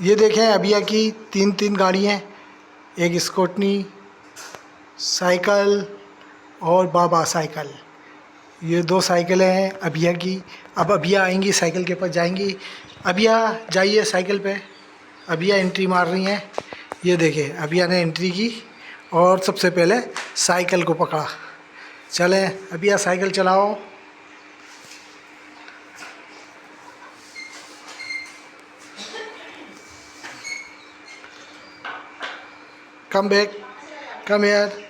ये देखें अभिया की तीन तीन गाड़ियाँ, एक स्कूटनी, साइकिल और बाबा साइकिल। ये दो साइकिलें हैं अभिया की। अब अभिया आएंगी, साइकिल के पास जाएंगी। अभिया जाइए साइकिल पे। अभिया एंट्री मार रही हैं। ये देखिए अभिया ने एंट्री की और सबसे पहले साइकिल को पकड़ा। चलें अभिया साइकिल चलाओ। Come back, come here.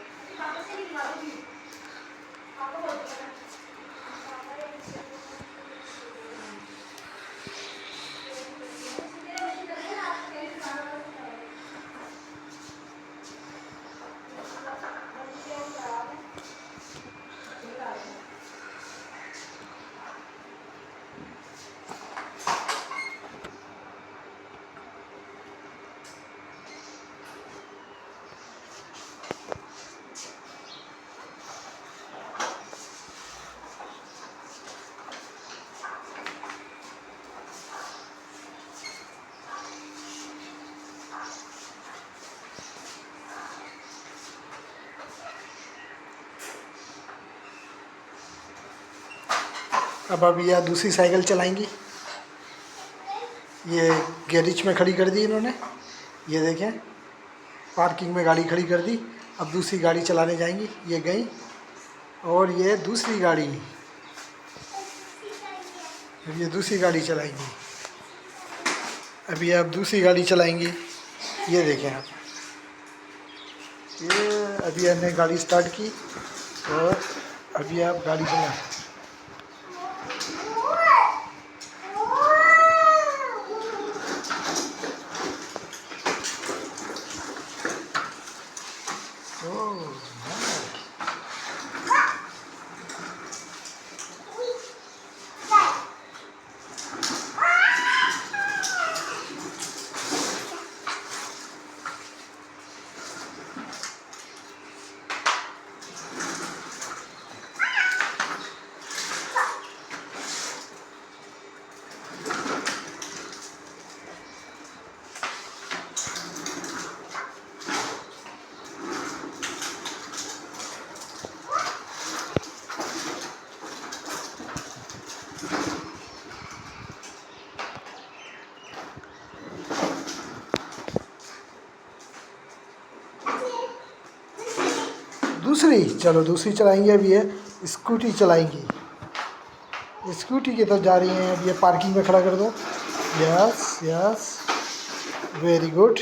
अब अभिया दूसरी साइकिल चलाएंगी। ये गैरेज में खड़ी कर दी इन्होंने। ये देखें पार्किंग में गाड़ी खड़ी कर दी। अब दूसरी गाड़ी चलाने जाएंगी। ये गई और ये दूसरी गाड़ी, अब ये दूसरी गाड़ी चलाएंगी। अभी आप दूसरी गाड़ी चलाएंगी। ये देखें आप, ये अभी हमने गाड़ी स्टार्ट की और अभी आप गाड़ी चला। दूसरी, चलो दूसरी चलाएंगे। अभी ये स्कूटी चलाएंगी। स्कूटी की तरफ जा रही हैं। अब ये पार्किंग में खड़ा कर दो। Yes yes, very good.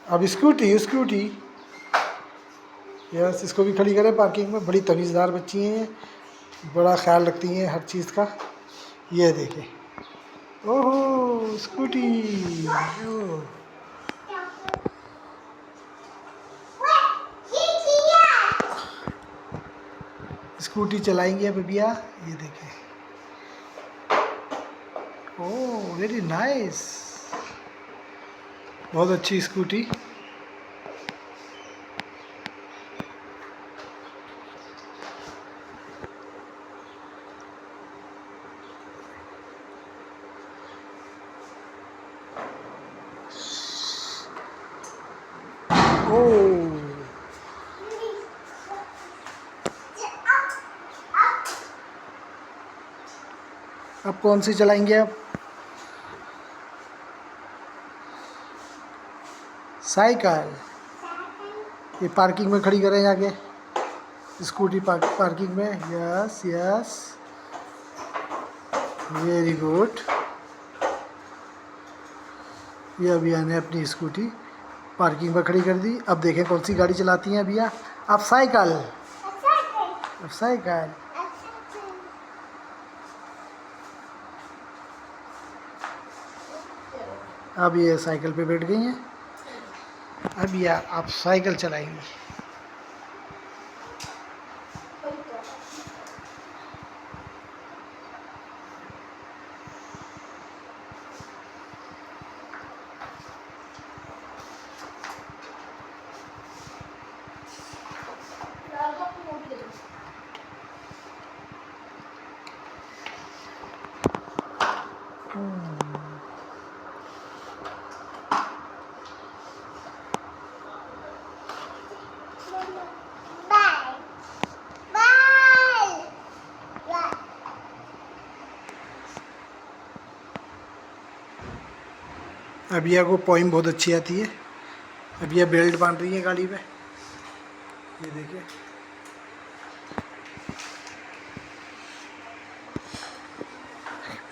अब स्कूटी स्कूटी, यस, इसको भी खड़ी करें पार्किंग में। बड़ी तमीज़दार बच्ची हैं, बड़ा ख्याल रखती हैं हर चीज़ का। ये देखें, ओहो स्कूटी। ओह। स्कूटी चलाएंगे अब भैया। ये देखें, ओह वेरी नाइस, बहुत अच्छी स्कूटी। ओह, अब कौन सी चलाएंगे आप? साइकिल। ये पार्किंग में खड़ी करें जाके, स्कूटी पार्किंग में। Yes yes, very good. ये अभिया ने अपनी स्कूटी पार्किंग में खड़ी कर दी। अब देखें कौन सी गाड़ी चलाती हैं अभिया। अब साइकिल, अब साइकिल। अब ये साइकिल पे बैठ गई हैं। अब ये आप साइकिल चलाएंगी। अभिया को पोइम बहुत अच्छी आती है। अभिया बेल्ट बांध रही है गाड़ी पे, ये देखिए।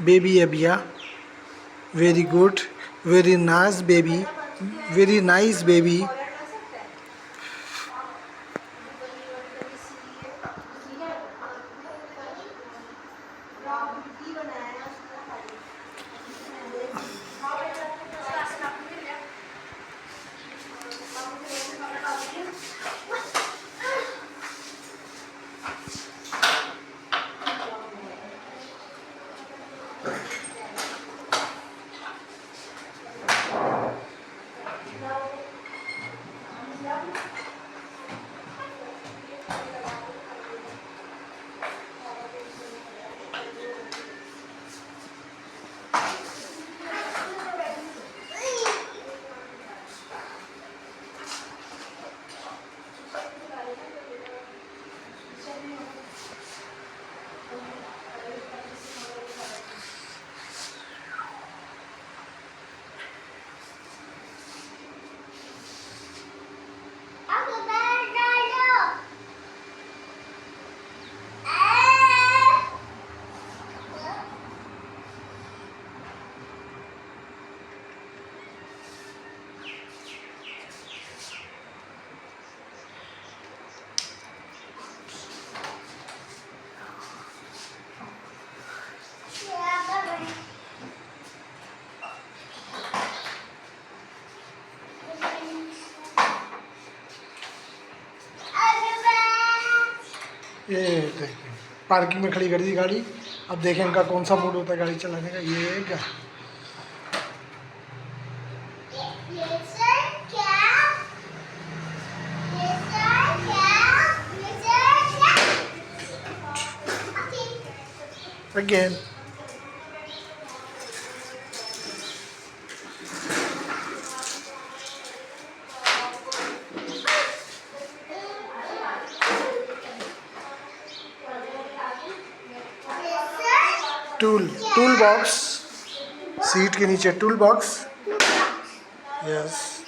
बेबी अभिया, very good, very nice baby, very nice baby. ये देखिए पार्किंग में खड़ी कर दी गाड़ी। अब देखें इनका कौन सा मूड होता है गाड़ी चलाने का। ये क्या अगेन। टूल बॉक्स, सीट के नीचे टूल बॉक्स। यस।